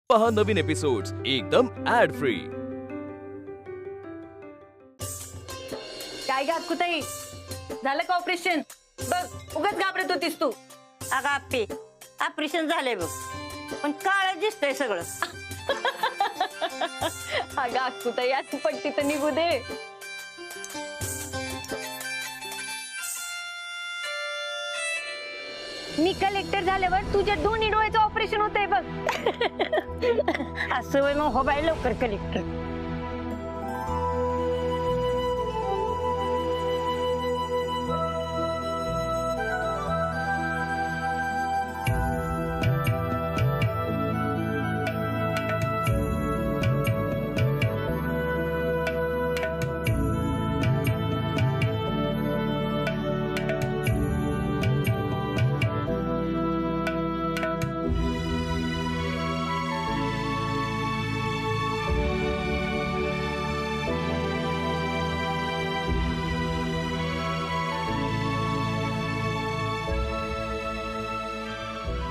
पहा नवीन एपिसोड्स एकदम add free. काय ग अक्कूताई, झालं का ऑपरेशन? बघ उगाच घाबरत होतीस तू. अगं आप्पी, ऑपरेशन झालंय बघ, पण काळ दिसतंय सगळं. अगं अक्कूताई, आज पट्टी तर निघू दे. मी कलेक्टर झाल्यावर तुझ्या दोन्ही डोळ्याचं ऑपरेशन होतंय बघ. असं वय मग हो बाई लवकर कलेक्टर.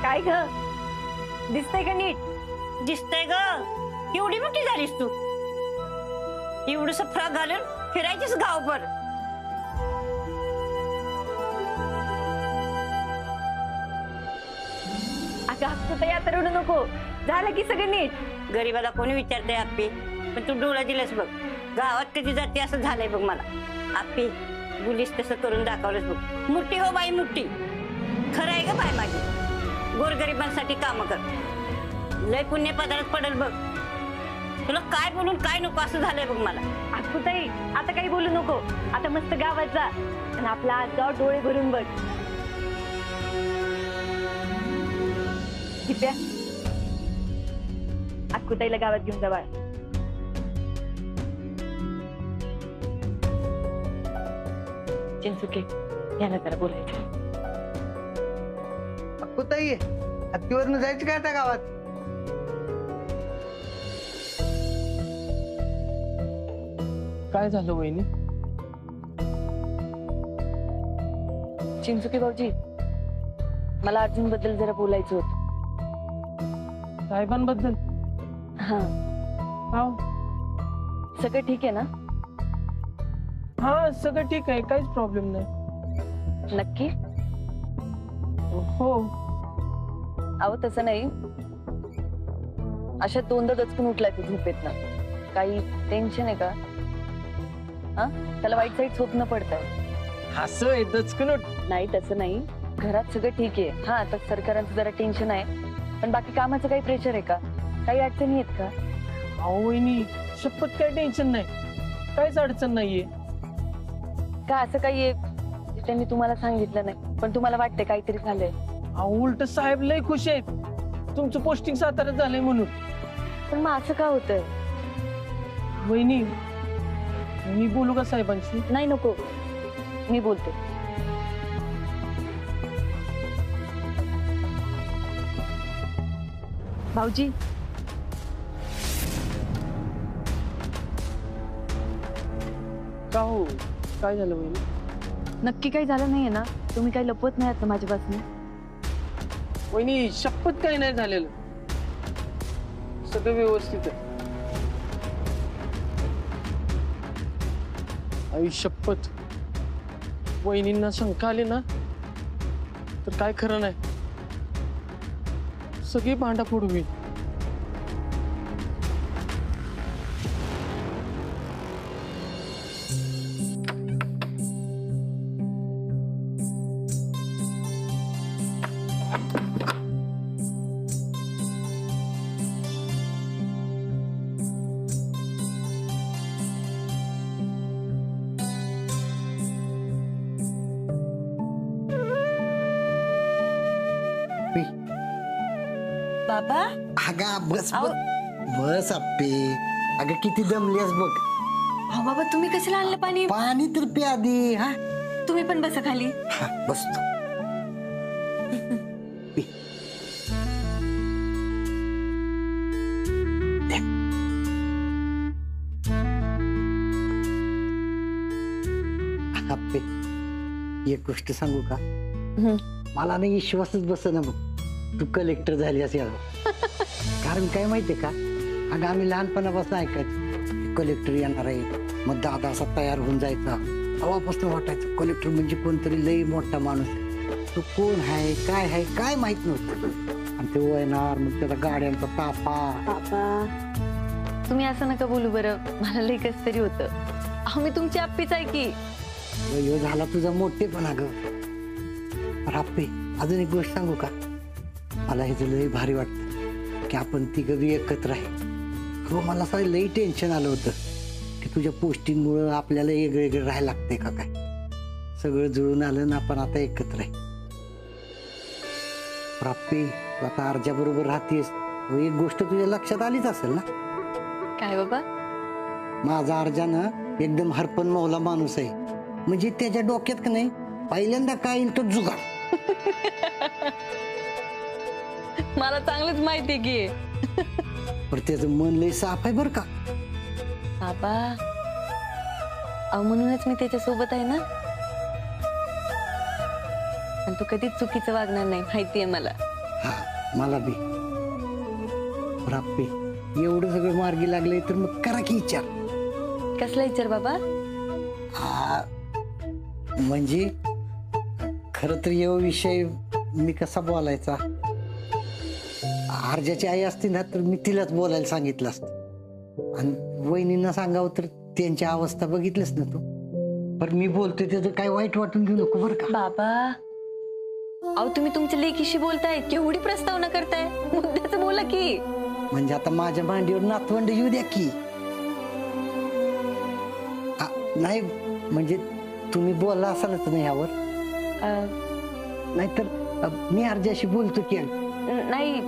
काय ग, दिसतंय का नीट? दिसतंय ग, एवढी मोठी झालीस तू. एवढस फ्रॉक घालून फिरायचीच गावभर. अगं अक्कूताई, आता रडू नको. झालं की सगळं नीट. गरीबाला कोणी विचारतंय आप्पी, पण तू डोळा दिलंस बघ. गावात कधी जाते असं झालंय बघ मला. आप्पी, बुलीस तसं करून दाखवलंस बघ. मोठी हो बाई मोठी. खरं आहे ग बाय माझी. गोरगरिबांसाठी काम कर. लय पुण्य पदार्थ पडेल बघ. तुला काय बोलून काय नको असं झालंय बघ मला. अक्कूताई, आता काही बोलू नको. आता मस्त गावात जा आणि आपला आज गाव डोळे भरून बघ. दिप्या, अक्कूताईला गावात घेऊन जा बाळ. चिंचुके, याला जरा बोलायचं. अक्कूताई, हत्तीवरनं जायचं काय त्या गावात? काय झालं वहिनी? चिंचुके भाऊजी, मला अर्जुन बद्दल जरा बोलायचं होतं. साहेबांबद्दल? हा, हा सगळं ठीक आहे ना? हा, सगळं ठीक आहे, काहीच प्रॉब्लेम नाही. नक्की? हो. अहो तसं नाही, अशा दोनदा दचकून उठलाय तू झोपेत ना. काही टेन्शन आहे का? हा, त्याला वाईट साईड स्वप्न पडताय? असं आहे दचकनट? नाही तसं नाही, घरात सगळं ठीक आहे. हा, आता सरकारांचं जरा टेन्शन आहे, पण बाकी कामाचं काही प्रेशर आहे का? काही अडचणी आहेत का? अहो वहिनी, शपथ काय टेन्शन नाही, काहीच अडचण नाहीये. का असं काही आहे जे त्यांनी तुम्हाला सांगितलं नाही पण तुम्हाला वाटतंय काहीतरी झालंय? अहो उलट साहेब लय खुश आहेत तुमचं पोस्टिंग साताऱ्यात झालंय म्हणून. पण मग असं का होतंय? वहिनी, मी बोलू का साहेबांशी? नाही नको, मी बोलते. भाऊजी, का हो, काय झालं वहिनी? नक्की काही झालं नाहीये ना? तुम्ही काही लपवत नाही आता माझ्यापासून? वहिनी, शपथ काही नाही झालेलं, सगळं व्यवस्थित आहे. आई शपथ, वहिनींना शंका आली ना तर काय खरं नाही, सगळी भांडाफोड होईल. बाबा, अगं बस अहो. बस अप्पे. अगं किती दमलीस बघ. हा बाबा, तुम्ही कशाला आणलं पाणी? पाणी तर पे आधी. हा, तुम्ही पण बसा खाली. हा, बसतो. पी. दे. अप्पे, एक गोष्ट सांगू का? मला नाही विश्वासच बसेना बघ, तू कलेक्टर झाली असेल. कारण काय माहितीये का, अगं आम्ही लहानपणापासून ऐकायचो कलेक्टर येणार आहे, मग दादा असा तयार होऊन जायचा. तेव्हापासून वाटायचं कलेक्टर म्हणजे कोणतरी लई मोठा माणूस आहे. तो कोण आहे काय माहित नव्हतं. आणि ते येणार, मग त्याचा गाड्यांचा ताफा. तुम्ही असं नका बोलू बरं, मला लई कस तरी होतं. अहो मी तुमची आप्पीच आहे की. ह्यो झाला तुझा मोठेपणा ग. राप्पे, अजून एक गोष्ट सांगू का, मला हे लई भारी वाटतं की आपण तिघं बी एकत्र आहे. हो, मला असं लई टेन्शन आलं होतं की तुझ्या पोस्टिंगमुळं आपल्याला वेगळं राहायला लागतंय का काय. सगळं जुळून आलं ना, आपण आता एकत्र आहे. राप्पे, तू आता अर्जा बरोबर राहतेस, एक गोष्ट तुझ्या लक्षात आलीच असेल ना. काय बाबा? माझा अर्जा ना एकदम हरपन मौला माणूस आहे. म्हणजे त्याच्या डोक्यात का नाही पहिल्यांदा काय येईल तो जुगाड. मला चांगलंच माहितीये की. पण त्याचं मन लय साफ आहे बरं का. बाबा, अहो म्हणूनच मी त्याच्या सोबत आहे ना. आणि तू कधीच चुकीचं वागणार नाही, माहितीये मला. हा, मला बी. राप्पे, एवढं सगळं मार्गी लागले तर मग करा की विचार. कसला विचार बाबा? हा, म्हणजे खर तर यो विषय मी कसा बोलायचा. अर्जाची आई असती ना तर मी तिलाच बोलायला सांगितलं असतं. आणि वहिनींना सांगावं तर त्यांची अवस्था बघितलीस ना तू. पण मी बोलतोय त्याचं काय वाईट वाटून घेऊ नको बरं का. बाबा, अहो तुम्ही तुमच्या लेकीशी बोलताय, केवढी प्रस्तावना करताय. मुद्द्याचं बोला की. म्हणजे आता माझ्या मांडीवर नातवंड येऊ द्या की. नाही म्हणजे तुम्ही बोलला असालच नाही यावर. नाहीतर मी अर्जाशी बोलतो की. नाही,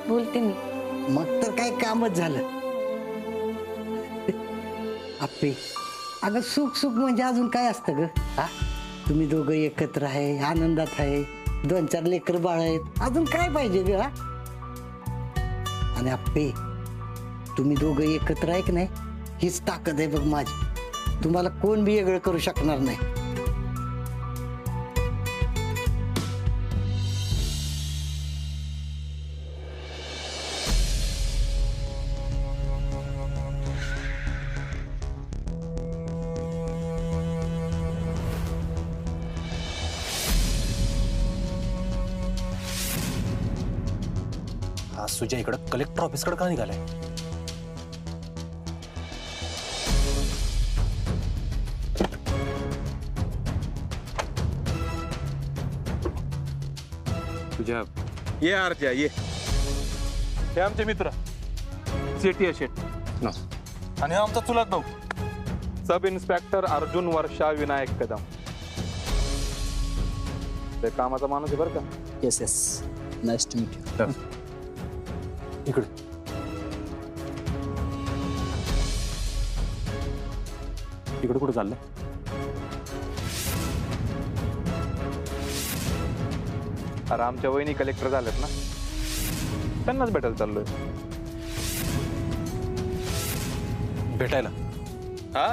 बोलते मी. मग तर काय कामच झालं. आप्पे, अगं सुख सुख म्हणजे अजून काय असतं ग. हा, तुम्ही दोघं एकत्र आहे, आनंदात आहे, 2-4 लेकर बाळ आहेत, अजून काय पाहिजे ग. आणि आप्पे, तुम्ही दोघं एकत्र आहे की नाही, हीच ताकद आहे बघ माझी. तुम्हाला कोण बी वेगळं करू शकणार नाही. आज तुझ्या इकडं कलेक्टर ऑफिसकडे का निघालाय? तुझ्या ये अर्जा ये. हे आमचे मित्र सेठी शेठ आणि हा आमचा चुलत भाऊ सब इन्स्पेक्टर अर्जुन वर्षा विनायक कदम. ते कामाचा माणूस आहे बरं का. Yes yes, nice to meet you. इकडे इकडे कुठे चाललंय? अरे आमच्या वहिनी कलेक्टर झाल्यात ना, त्यांनाच भेटायला चाललोय. भेटायला? हा,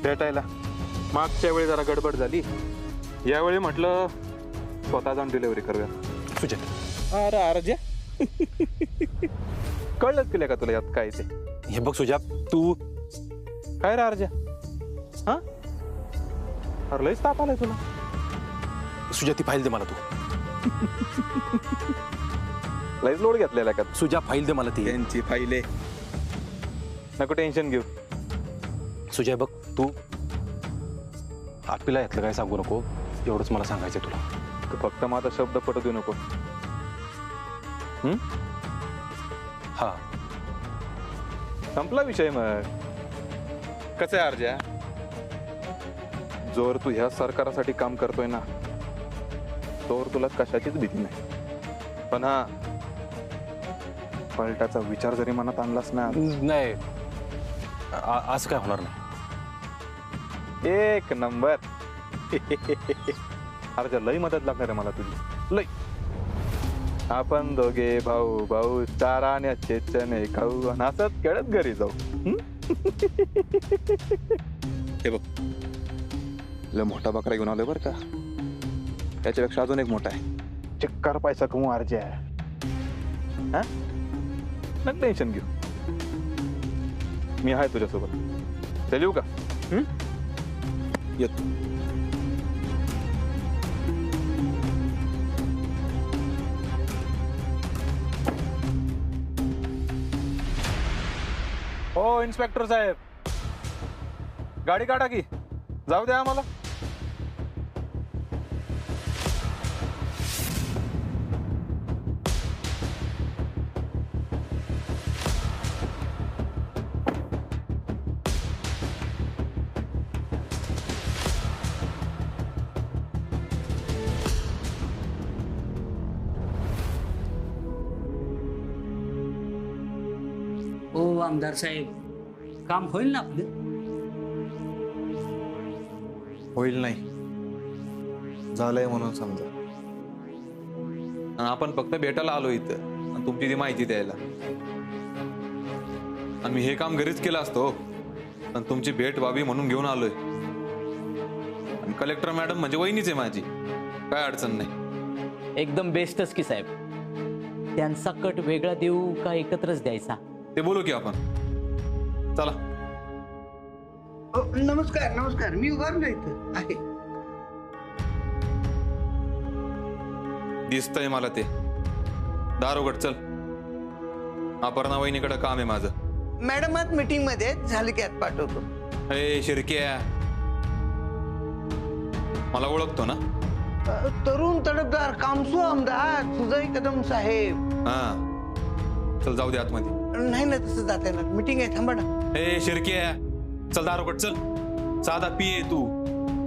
भेटायला. मागच्या वेळी जरा गडबड झाली, यावेळी म्हटलं स्वतः जाऊन डिलिव्हरी करूया. सुजय, अरे अर्जा, कळलंच केलं का तुला यात काय ते? हे बघ सुजा, तू काय रे अर्जा? हा, अरे लयच ताप आलाय तुला. सुजा ती फाईल दे मला. तू लयच लोड घेतलेला का? सुजा फाईल दे मला. ती त्यांची फाईल नको टेन्शन घेऊ. सुजय बघ, तू आपल्याला यातलं काय सांगू नको, एवढंच मला सांगायचं तुला. तू फक्त माझा शब्द पटू देऊ नको. हा, संपला विषय. मग कसं आहे अर्जा, जोर तू ह्या सरकारासाठी काम करतोय ना, तोवर तुला कशाचीच भीती नाही. पण हा पलटाचा विचार जरी मनात आणलास ना, नाही असं काय होणार नाही. एक नंबर. अर्जा लई मदत लागणार आहे मला तुझी, लई. आपण दोघे भाऊ भाऊ चाराण्याचे चणे खाऊ आणि हसत खेळत घरी जाऊ. हे बघ, लय मोठा बकरा घेऊन आलोय बरं का. त्याच्यापेक्षा अजून एक मोठा आहे. चिक्कार पैसा कमवू अर्जा. हा नक टेन्शन घेऊ. मी आहे तुझ्यासोबत. चल येऊ का? येतो. हो इन्स्पेक्टर साहेब, गाडी काढा की, जाऊ द्या आम्हाला. हो आमदार साहेब, काम होईल ना आपलं? होईल नाही, झालंय म्हणून समजा. आणि आपण फक्त भेटायला आलो इथं आणि तुमची ती माहिती द्यायला. आणि मी हे काम घरीच केलं असतो आणि तुमची भेट व्हावी म्हणून घेऊन आलोय. आणि कलेक्टर मॅडम म्हणजे वहिनीच आहे माझी, काय अडचण नाही. एकदम बेस्टच की साहेब. त्यांचा कट वेगळा देऊ का एकत्रच द्यायचा? ते बोलू की आपण. चला. नमस्कार नमस्कार, मी उभारलो इथं आहे. दिसतंय मला ते. दार उघड, चल. अपर्णा वहिनीकडे काम आहे माझं. मॅडम आज मीटिंग मध्ये झालं की आत पाठवतो. ए शिरक्या, मला ओळखतो ना? तरुण तडफदार कामसू आमदार सुजय कदम साहेब. हा चल जाऊ दे आतमध्ये. नाही ना तसं जाता येणार, मीटिंग आहे, थांबा ना. ए शिरक्या, चल दार उघड, चल. साधा पिये तू.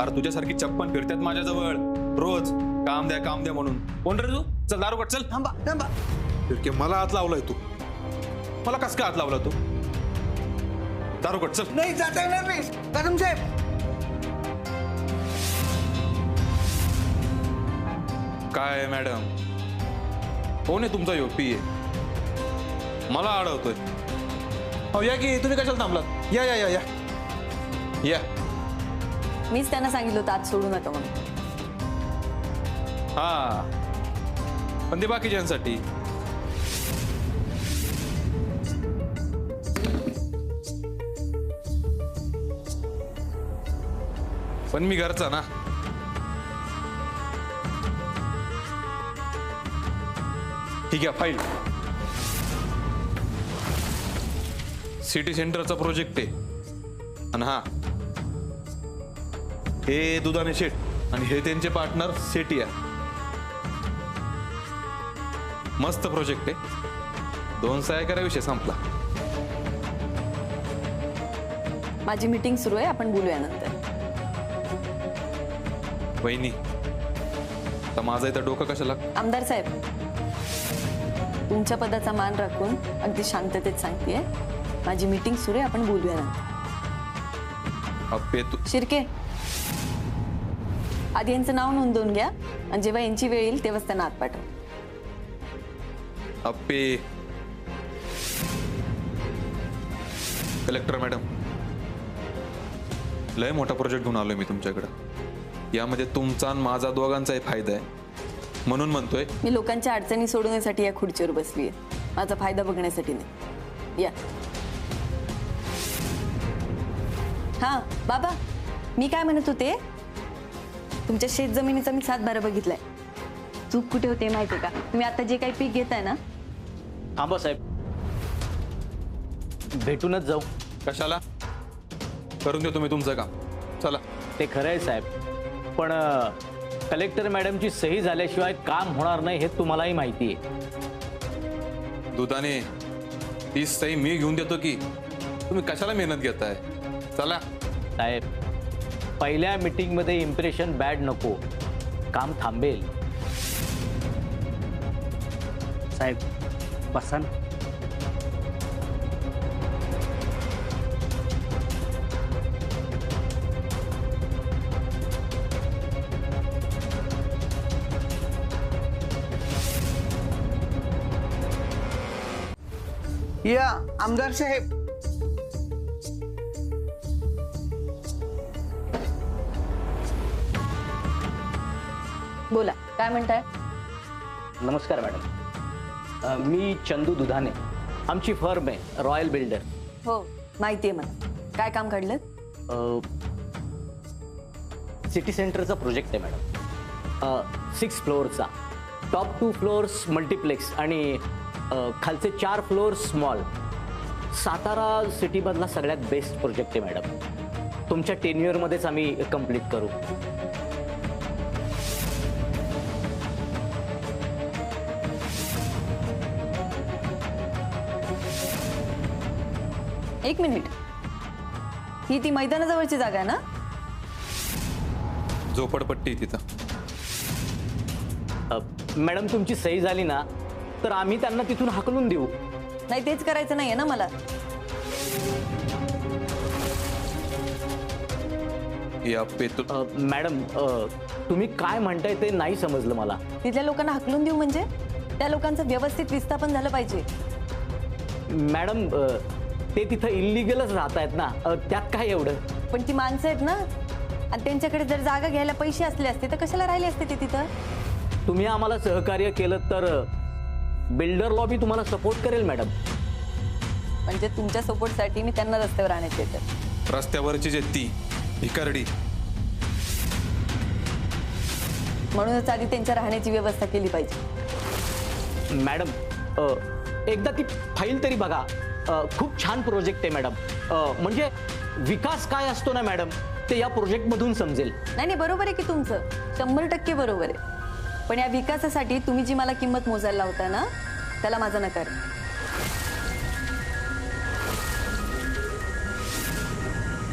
अरे तुझ्यासारखी चप्पन फिरतात माझ्याजवळ रोज, काम द्या म्हणून. कोण रे तू? चल दार उघड, चल. थांबा थांबा. शिरक्या, मला हात लावलाय तू. मला कस काय हात लावला तू? दार उघड, चल. नाही जाता येणार नाही कदम साहेब. काय मॅडम, कोण आहे तुमचा यो पिये? मला अडवतोय. हो या की, तुम्ही कशाला थांबलात? या या या या या. मीच त्यांना सांगितलं होतं आज सोडू नका म्हणून. हा पण ते बाकीच्यांसाठी. पण मी घरचा ना. ठीक आहे, फाईल. सिटी सेंटरचा प्रोजेक्ट आहे. आणि हा हे दुधाने शेट आणि हे त्यांचे पार्टनर सेटिया. मस्त प्रोजेक्ट आहे. 2 सह्या करा, विषय संपला. माझी मीटिंग सुरू आहे, आपण बोलूया नंतर. वहिनी, तर माझं इथं डोकं कशाला? आमदार साहेब, तुमच्या पदाचा मान राखून अगदी शांततेत सांगतेय, माझी मीटिंग सुरू आहे, आपण बोलूया नंतर. अप्पे तू. शिर्के, आधी यांचं नाव नोंदवून घ्या आणि जेव्हा यांची वेळ येईल तेव्हाच त्यांना आत पाठवा. अप्पे. कलेक्टर मॅडम, लय मोठा प्रोजेक्ट घेऊन आलोय मी तुमच्याकडे. यामध्ये तुमचा आणि माझा दोघांचाही फायदा आहे म्हणून म्हणतोय. मी लोकांच्या अडचणी सोडवण्यासाठी या खुर्चीवर बसली आहे, माझा फायदा बघण्यासाठी नाही. या. हा बाबा, मी काय म्हणत होते, तुमच्या शेत जमिनीचा मी 7 बारा बघितलाय. चूक कुठे होते माहितीये का? तुम्ही आता जे काही पीक घेताय ना. थांबा साहेब, भेटूनच जाऊ. कशाला? करून देतो मी तुमचं काम. चला. ते खरं आहे साहेब, पण कलेक्टर मॅडमची सही झाल्याशिवाय काम होणार नाही हे तुम्हालाही माहिती आहे. दुधाने ती सही मी घेऊन देतो की तुम्ही कशाला मेहनत घेताय? चला. साहेब, पहिल्या मीटिंगमध्ये इम्प्रेशन बॅड नको, काम थांबेल. साहेब बसा ना. या आमदार साहेब. बोला, काय म्हणताय? नमस्कार मॅडम. मी चंदू दुधाने. आमची फर्म आहे रॉयल बिल्डर. हो माहिती आहे मला. काय काम काढलं? सिटी सेंटरचा प्रोजेक्ट आहे मॅडम. 6 फ्लोअरचा. टॉप 2 फ्लोअर्स मल्टिप्लेक्स आणि खालचे 4 फ्लोअर्स मॉल. सातारा सिटीमधला सगळ्यात बेस्ट प्रोजेक्ट आहे मॅडम. तुमच्या टेन्युअरमध्येच आम्ही कंप्लीट करू. एक मिनिट, ही ती मैदानाजवळची जागा आहे ना? झोपडपट्टी तिथं. मॅडम तुमची सही झाली ना तर आम्ही त्यांना तिथून हाकलून देऊ. नाही तेच करायचं नाहीये ना मला. मॅडम तुम्ही काय म्हणताय ते नाही समजलं मला. तिथल्या लोकांना हाकलून देऊ म्हणजे त्या लोकांचं व्यवस्थित विस्थापन झालं पाहिजे. मॅडम ते तिथं इलिगलच राहत आहेत ना, त्यात काय एवढं. पण ती माणसं आहेत ना, आणि त्यांच्याकडे जर जागा घ्यायला पैसे असले असते तर कशाला राहिले असते ते तिथं? तुम्ही आम्हाला सहकार्य केलं तर बिल्डर लॉबी तुम्हाला सपोर्ट करेल मॅडम. म्हणजे तुमच्या सपोर्टसाठी मी त्यांना रस्त्यावर आणत येते. रस्त्यावरची जे ती भिकारडी, म्हणूनच आधी त्यांच्या राहण्याची व्यवस्था केली पाहिजे. मॅडम एकदा ती फाईल तरी बघा. खूप छान प्रोजेक्ट आहे मॅडम. म्हणजे विकास काय असतो ना मॅडम ते या प्रोजेक्टमधून समजेल. नाही बरोबर आहे की तुमचं 100% बरोबर आहे. पण या विकासासाठी तुम्ही जी मला किंमत मोजायला लावता ना त्याला माझा नकार.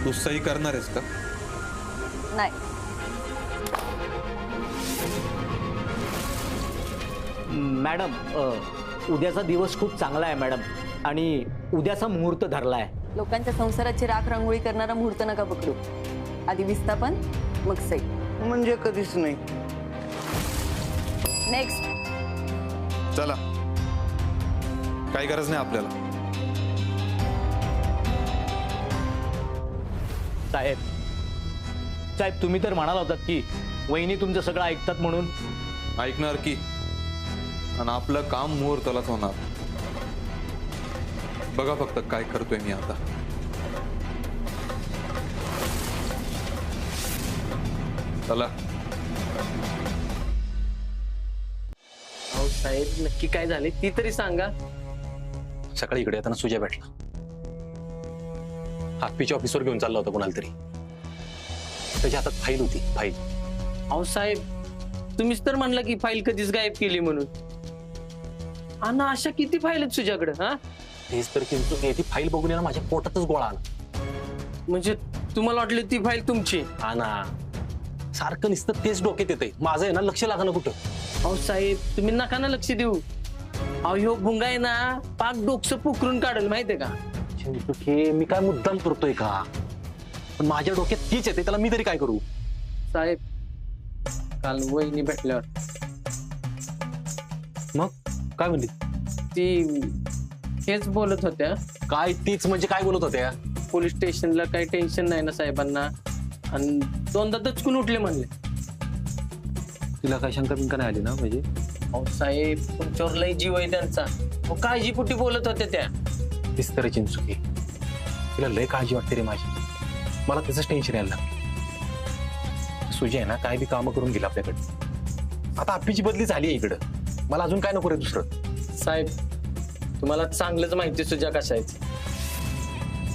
तू सही करणार आहेस का? नाही. मॅडम उद्याचा दिवस खूप चांगला आहे मॅडम आणि उद्याचा मुहूर्त धरला आहे. लोकांच्या संसाराची राख रांगोळी करणारा मुहूर्त नका पकडू. आधी विस्थापन मग सई. म्हणजे कधीच नाही. नेक्स्ट. चला, काही गरज नाही आपल्याला. साहेब तुम्ही तर म्हणाला होतात की वहिनी तुमचं सगळं ऐकतात म्हणून. ऐकणार की, आणि आपलं काम मुहूर्तालाच होणार. बघा फक्त काय करतोय मी आता. चला. अहो साहेब नक्की काय झाले ती तरी सांगा. सकाळी इकडे येताना सुजय भेटला. हातपीच्या ऑफिसवर घेऊन चालला होता कोणाला तरी. त्याच्या हातात फाईल होती. फाईल. अहो साहेब तुम्हीच तर म्हणला की फाईल कधीच गायब केली म्हणून. आणि अशा किती फाईल आहेत तुझ्याकडे? हा तेच तर किंतु ती फाईल बघून ना माझ्या पोटातच गोळा आला. म्हणजे तुम्हाला वाटलं ती फाईल तुमची? हा ना, सारखं नुसतं तेच डोक्यात येतंय. माझं आहे ना लक्ष लागणं कुठं. अहो साहेब तुम्ही नका ना लक्ष देऊ. अहो ह्यो भुंगा आहे ना पाक डोकसं पुकरून काढेल माहितीये का? मी काय मुद्दाम करतोय का? पण माझ्या डोक्यात तीच येते, त्याला मी तरी काय करू? साहेब काल वहिनी भेटल्यावर मग काय म्हणली ती? हेच बोलत होत्या. काय तीच म्हणजे काय बोलत होत्या? पोलीस स्टेशनला काही टेन्शन नाही ना साहेबांना, आणि दोनदा दचकून उठले म्हणले. तिला काय शंका बिंका नाही आली ना? म्हणजे अहो साहेब तुमच्यावर लय जीव आहे त्यांचा. काळजीपोटी बोलत होत्या त्या. तीच तरी चिंचुकी. तिला लय काळजी वाटते रे माझी. मला त्याच टेन्शन यायला लागलं. सुजय आहे ना काय बी कामं करून गेला आपल्याकडे. आता आपलीची बदली झाली आहे इकडं. मला अजून काय नको रे दुसरं. साहेब तुम्हाला चांगलंच माहिती सुजा कशा आहे,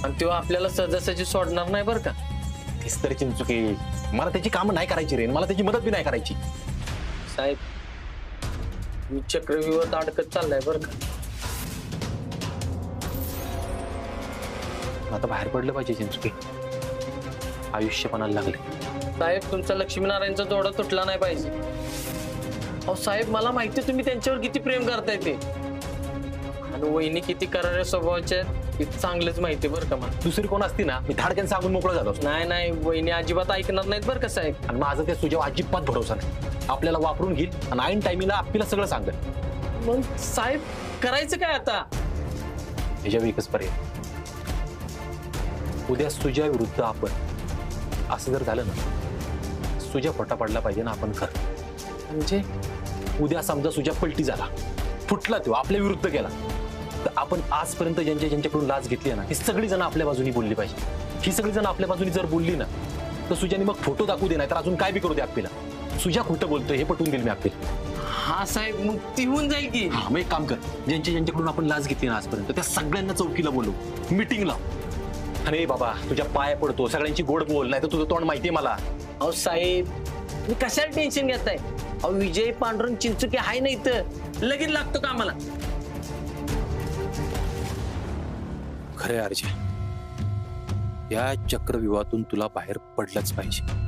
आणि तो आपल्याला सहजासहजी सोडणार नाही बरं का. तीच तरी चिंचुकी. मला त्याची कामं नाही करायची रे. मला त्याची मदत बी नाही करायची. साहेब मी चक्रव्यूहात अडकत चाललाय बरं का. आता बाहेर पडलं पाहिजे चिंचुकी. आयुष्य पणाला लागले. साहेब तुमचा लक्ष्मीनारायणचा जोडा तुटला नाही पाहिजे. अहो साहेब मला माहिती तुम्ही त्यांच्यावर किती प्रेम करताय ते, आणि वहिनी किती कराऱ्या स्वभावाच्या आहेत हे चांगलंच माहिती बरं का मला. दुसरी कोण असती ना मी धाडक्यान सांगून मोकळं झालो. नाही नाही वहिनी अजिबात ऐकणार नाहीत बरं का साहेब. आणि माझं त्या सुजय अजिबात भरोसा नाही. आपल्याला वापरून घेईल आणि ऐन टायमिंगला आपल्याला सगळं सांगेल. मग साहेब करायचं काय आता? ह्याच्या एकच पर्याय. उद्या सुजय विरुद्ध आपण. असं जर झालं ना सुजय खोटा पडला पाहिजे ना आपण खरं. म्हणजे उद्या समजा सुजय पलटी झाला फुटला तो, आपल्या विरुद्ध गेला, तर आपण आजपर्यंत ज्यांच्याकडून लाच घेतली आहे ना, ही सगळी जण आपल्या बाजूनी बोलली पाहिजे. ही सगळी जण आपल्या बाजूनी जर बोलली ना, तर सुजाने मग फोटो दाखवू दे, नाही तर अजून काय बी करू दे आपल्याला. सुजा खोटं बोलतोय हे पटवून देईल मी आपल्याला. हा साहेब, मग ती होऊन जाईल की. हा, मग एक काम कर, ज्यांच्याकडून आपण लाच घेतली ना आजपर्यंत, त्या सगळ्यांना चौकीला बोलू, मीटिंग लाव. अरे बाबा, तुझ्या पाया पडतो, सगळ्यांची गोड बोल, नाही तर तुझं तोंड माहितीये मला. अहो साहेब, मी कशाला टेन्शन घेताय? अहो विजय पांडुरंग चिंचुके आहे ना इथं, लगेच लागतो का आम्हाला. खरे अर्जे, या चक्रव्यूहातून तुला बाहेर पडलंच पाहिजे.